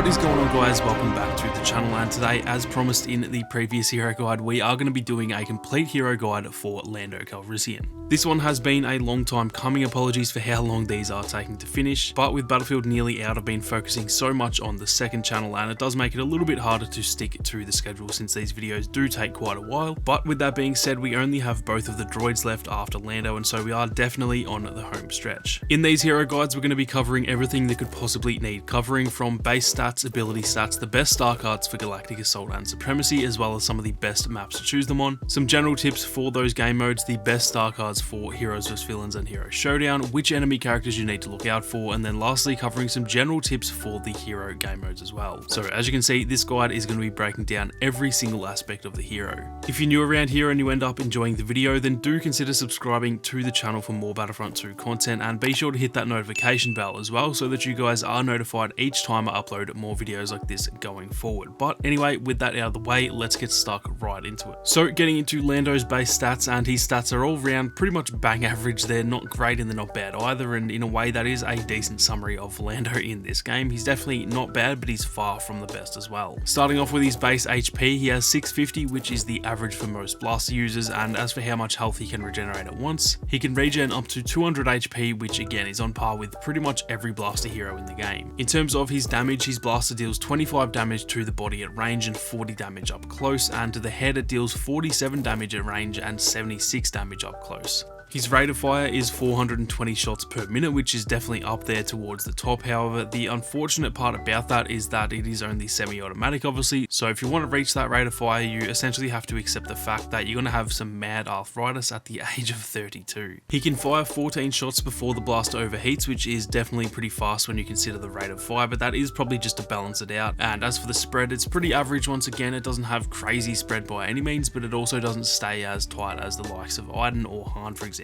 What is going on, guys? Welcome back to the channel, and today, as promised in the previous hero guide, we are going to be doing a complete hero guide for Lando Calrissian. This one has been a long time coming, apologies for how long these are taking to finish, but with Battlefield nearly out, I've been focusing so much on the second channel, and it does make it a little bit harder to stick to the schedule since these videos do take quite a while. But with that being said, we only have both of the droids left after Lando, and so we are definitely on the home stretch. In these hero guides, we're going to be covering everything that could possibly need covering, from base stats, ability stats, the best star cards for Galactic Assault and Supremacy, as well as some of the best maps to choose them on, some general tips for those game modes, the best star cards for Heroes vs Villains and Hero Showdown, which enemy characters you need to look out for, and then lastly covering some general tips for the hero game modes as well. So as you can see, this guide is going to be breaking down every single aspect of the hero. If you're new around here and you end up enjoying the video, then do consider subscribing to the channel for more Battlefront 2 content, and be sure to hit that notification bell as well so that you guys are notified each time I upload more videos like this going forward. But anyway, with that out of the way, let's get stuck right into it. So getting into Lando's base stats, and his stats are all round pretty much bang average. They're not great and they're not bad either, and in a way that is a decent summary of Lando in this game. He's definitely not bad, but he's far from the best as well. Starting off with his base HP, he has 650, which is the average for most blaster users, and as for how much health he can regenerate at once, he can regen up to 200 HP, which again is on par with pretty much every blaster hero in the game. In terms of his damage, his blaster deals 25 damage to the body at range and 40 damage up close, and to the head it deals 47 damage at range and 76 damage up close. His rate of fire is 420 shots per minute, which is definitely up there towards the top. However, the unfortunate part about that is that it is only semi-automatic, obviously, so if you want to reach that rate of fire, you essentially have to accept the fact that you're going to have some mad arthritis at the age of 32. He can fire 14 shots before the blaster overheats, which is definitely pretty fast when you consider the rate of fire, but that is probably just to balance it out. And as for the spread, it's pretty average. Once again, it doesn't have crazy spread by any means, but it also doesn't stay as tight as the likes of Iden or Han, for example.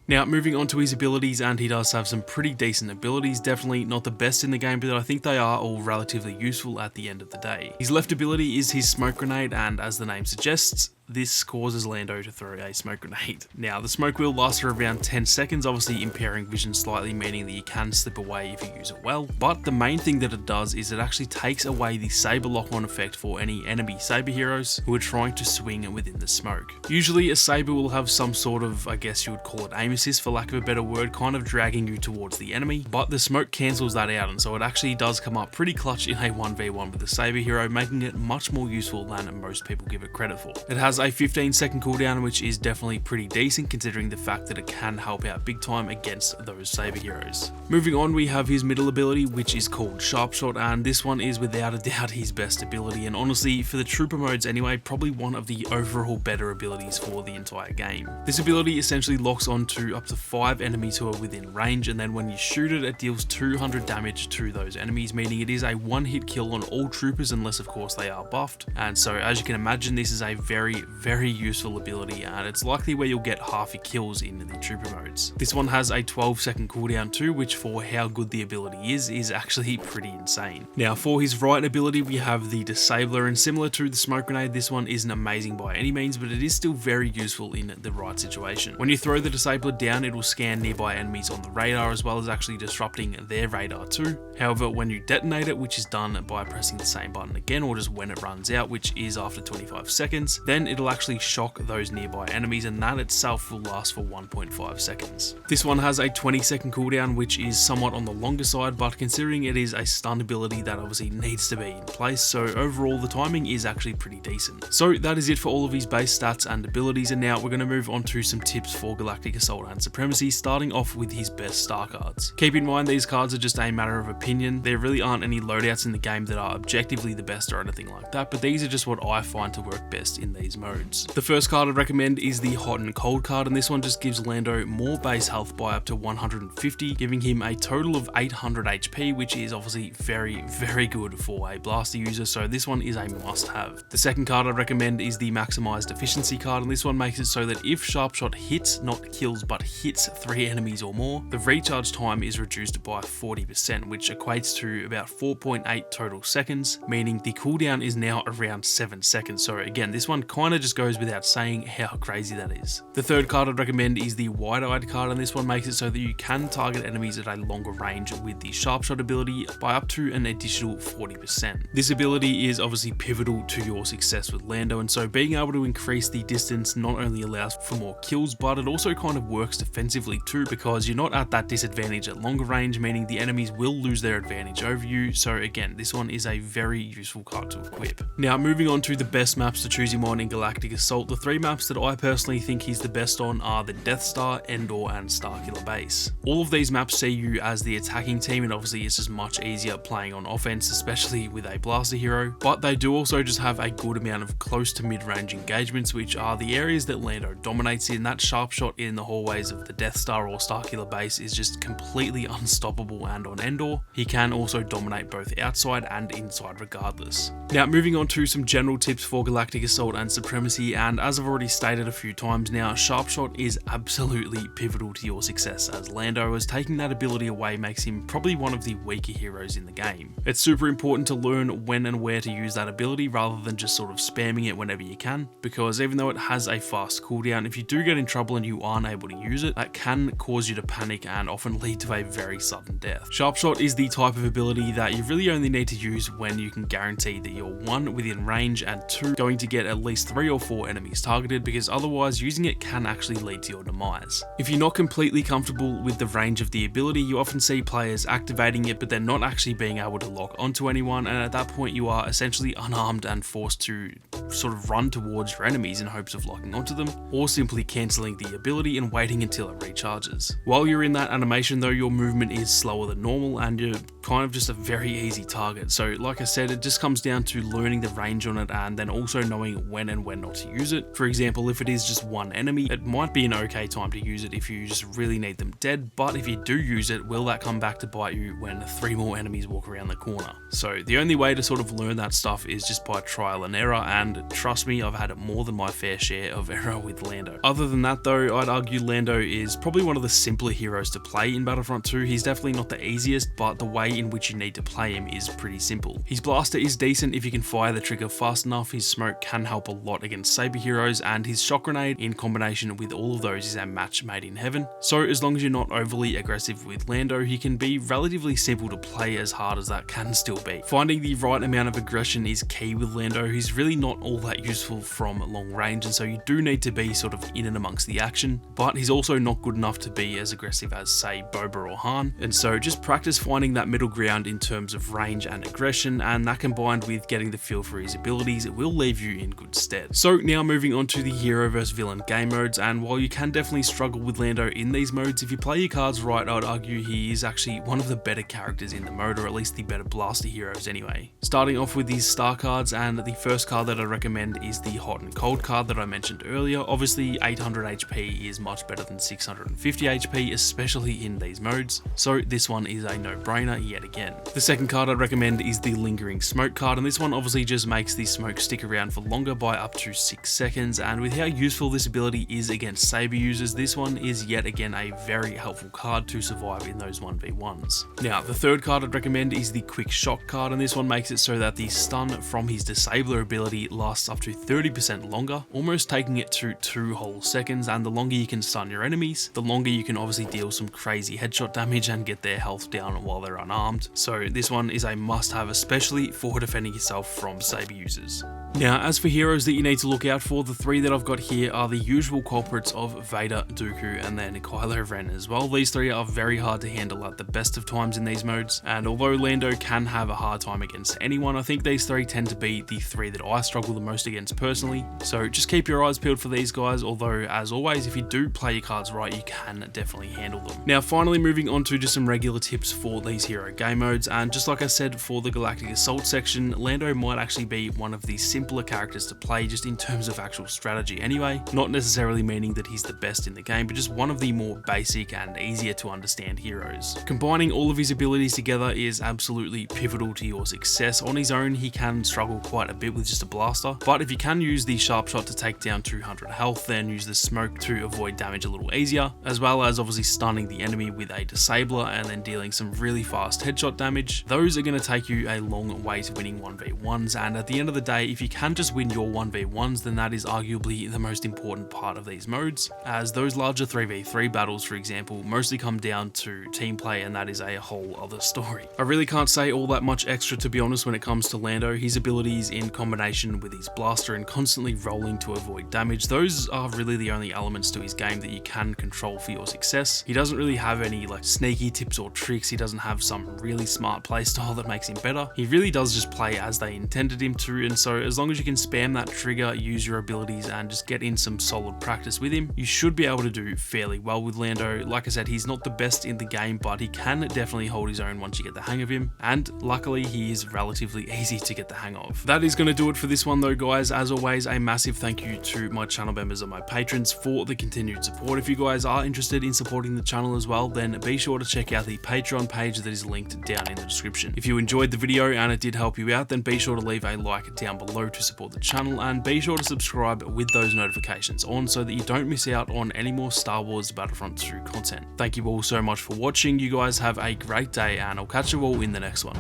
Now, moving on to his abilities, and he does have some pretty decent abilities, definitely not the best in the game, but I think they are all relatively useful at the end of the day. His left ability is his smoke grenade, and as the name suggests, this causes Lando to throw a smoke grenade. Now, the smoke will last for around 10 seconds, obviously impairing vision slightly, meaning that you can slip away if you use it well, but the main thing that it does is it actually takes away the saber lock-on effect for any enemy saber heroes who are trying to swing within the smoke. Usually, a saber will have some sort of, I guess you would call it aim assist for lack of a better word, kind of dragging you towards the enemy, but the smoke cancels that out, and so it actually does come up pretty clutch in a 1v1 with the saber hero, making it much more useful than most people give it credit for. It has a 15-second cooldown, which is definitely pretty decent considering the fact that it can help out big time against those saber heroes. Moving on, we have his middle ability, which is called Sharpshot, and this one is without a doubt his best ability, and honestly, for the trooper modes anyway, probably one of the overall better abilities for the entire game. This ability essentially locks onto up to 5 enemies who are within range, and then when you shoot it, it deals 200 damage to those enemies, meaning it is a one-hit kill on all troopers unless of course they are buffed. And so as you can imagine, this is a very useful ability, and it's likely where you'll get half your kills in the trooper modes. This one has a 12-second cooldown too, which for how good the ability is actually pretty insane. Now, for his right ability, we have the Disabler, and similar to the smoke grenade, this one isn't amazing by any means, but it is still very useful in the right situation. When you throw the Disabler down, it will scan nearby enemies on the radar, as well as actually disrupting their radar too. However, when you detonate it, which is done by pressing the same button again, or just when it runs out, which is after 25 seconds, then it'll actually shock those nearby enemies, and that itself will last for 1.5 seconds. This one has a 20-second cooldown, which is somewhat on the longer side, but considering it is a stun ability, that obviously needs to be in place, so overall the timing is actually pretty decent. So that is it for all of his base stats and abilities, and now we're going to move on to some tips for Galactic Assault and Supremacy, starting off with his best star cards. Keep in mind, these cards are just a matter of opinion. There really aren't any loadouts in the game that are objectively the best or anything like that, but these are just what I find to work best in these modes. The first card I'd recommend is the Hot and Cold card, and this one just gives Lando more base health by up to 150, giving him a total of 800 HP, which is obviously very good for a blaster user, so this one is a must-have. The second card I'd recommend is the Maximized Efficiency card, and this one makes it so that if Sharpshot hits, not kills, but hits 3 enemies or more, the recharge time is reduced by 40%, which equates to about 4.8 total seconds, meaning the cooldown is now around 7 seconds. So again, this one kind of of just goes without saying how crazy that is. The third card I'd recommend is the Wide-Eyed card, and this one makes it so that you can target enemies at a longer range with the Sharpshot ability by up to an additional 40%. This ability is obviously pivotal to your success with Lando, and so being able to increase the distance not only allows for more kills, but it also kind of works defensively too, because you're not at that disadvantage at longer range, meaning the enemies will lose their advantage over you. So again, this one is a very useful card to equip. Now moving on to the best maps to choose him on in Galactic Assault, the three maps that I personally think he's the best on are the Death Star, Endor, and Starkiller Base. All of these maps see you as the attacking team, and obviously it's just much easier playing on offense, especially with a blaster hero, but they do also just have a good amount of close to mid-range engagements, which are the areas that Lando dominates in. That sharp shot in the hallways of the Death Star or Starkiller Base is just completely unstoppable, and on Endor, he can also dominate both outside and inside regardless. Now moving on to some general tips for Galactic Assault and Supremacy, and as I've already stated a few times now, Sharpshot is absolutely pivotal to your success as Lando, as taking that ability away makes him probably one of the weaker heroes in the game. It's super important to learn when and where to use that ability rather than just sort of spamming it whenever you can, because even though it has a fast cooldown, if you do get in trouble and you aren't able to use it, that can cause you to panic and often lead to a very sudden death. Sharpshot is the type of ability that you really only need to use when you can guarantee that you're 1 within range and 2 going to get at least 3 or 4 enemies targeted, because otherwise using it can actually lead to your demise. If you're not completely comfortable with the range of the ability, you often see players activating it but they're not actually being able to lock onto anyone, and at that point you are essentially unarmed and forced to sort of run towards your enemies in hopes of locking onto them, or simply cancelling the ability and waiting until it recharges. While you're in that animation though, your movement is slower than normal and you're kind of just a very easy target. So like I said, it just comes down to learning the range on it and then also knowing when and when not to use it. For example, if it is just one enemy, it might be an okay time to use it if you just really need them dead, but if you do use it, will that come back to bite you when 3 more enemies walk around the corner? So the only way to sort of learn that stuff is just by trial and error, and trust me, I've had more than my fair share of error with Lando. Other than that though, I'd argue Lando is probably one of the simpler heroes to play in Battlefront 2. He's definitely not the easiest, but the way in which you need to play him is pretty simple. His blaster is decent if you can fire the trigger fast enough, his smoke can help a lot against Saber heroes, and his shock grenade in combination with all of those is a match made in heaven. So as long as you're not overly aggressive with Lando, he can be relatively simple to play, as hard as that can still be. Finding the right amount of aggression is key with Lando. He's really not all that useful from long range, and so you do need to be sort of in and amongst the action, but he's also not good enough to be as aggressive as say Boba or Han, and so just practice finding that middle ground in terms of range and aggression, and that combined with getting the feel for his abilities, it will leave you in good stead. So now moving on to the hero versus villain game modes, and while you can definitely struggle with Lando in these modes, if you play your cards right, I'd argue he is actually one of the better characters in the mode, or at least the better blaster heroes anyway. Starting off with these star cards, and the first card that I recommend is the hot and cold card that I mentioned earlier. Obviously 800 HP is much better than 650 HP, especially in these modes, so this one is a no-brainer yet again. The second card I'd recommend is the lingering smoke card, and this one obviously just makes the smoke stick around for longer by up to 6 seconds, and with how useful this ability is against Saber users, this one is yet again a very helpful card to survive in those 1v1s. Now the third card I'd recommend is the quick shock card, and this one makes it so that the stun from his disabler ability lasts up to 30% longer, almost taking it to 2 whole seconds, and the longer you can stun your enemies, the longer you can obviously deal some crazy headshot damage and get their health down while they're unarmed. So this one is a must-have, especially for defending yourself from Saber users. Now, as for heroes that you need to look out for, the 3 that I've got here are the usual culprits of Vader, Dooku, and then Kylo Ren as well. These 3 are very hard to handle at the best of times in these modes, and although Lando can have a hard time against anyone, I think these 3 tend to be the 3 that I struggle the most against personally. So just keep your eyes peeled for these guys, although as always, if you do play your cards right, you can definitely handle them. Now finally moving on to just some regular tips for these hero game modes, and just like I said for the Galactic Assault section, Lando might actually be one of the simpler characters to play just in terms of actual strategy anyway, not necessarily meaning that he's the best in the game, but just one of the more basic and easier to understand heroes. Combining all of his abilities together is absolutely pivotal to your success. On his own, he can struggle quite a bit with just a blaster, but if you can use the sharp shot to take down 200 health, then use the smoke to avoid damage a little easier, as well as obviously stunning the enemy with a disabler and then dealing some really fast headshot damage, those are going to take you a long way to winning 1v1s, and at the end of the day, if you can just win your 1v1 3v1s, then that is arguably the most important part of these modes, as those larger 3v3 battles, for example, mostly come down to team play, and that is a whole other story. I really can't say all that much extra, to be honest, when it comes to Lando. His abilities in combination with his blaster and constantly rolling to avoid damage, those are really the only elements to his game that you can control for your success. He doesn't really have any like sneaky tips or tricks. He doesn't have some really smart playstyle that makes him better. He really does just play as they intended him to, and so as long as you can spam that trigger, use your abilities, and just get in some solid practice with him, you should be able to do fairly well with Lando. Like I said, he's not the best in the game, but he can definitely hold his own once you get the hang of him, and luckily he is relatively easy to get the hang of. That is going to do it for this one though, guys. As always, a massive thank you to my channel members and my patrons for the continued support. If you guys are interested in supporting the channel as well, then be sure to check out the Patreon page that is linked down in the description. If you enjoyed the video and it did help you out, then be sure to leave a like down below to support the channel, and be sure to subscribe with those notifications on so that you don't miss out on any more Star Wars Battlefront 2 content. Thank you all so much for watching. You guys have a great day, and I'll catch you all in the next one.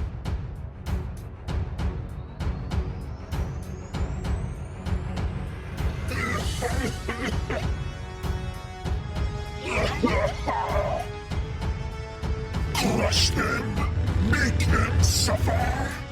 Crush them! Make them suffer!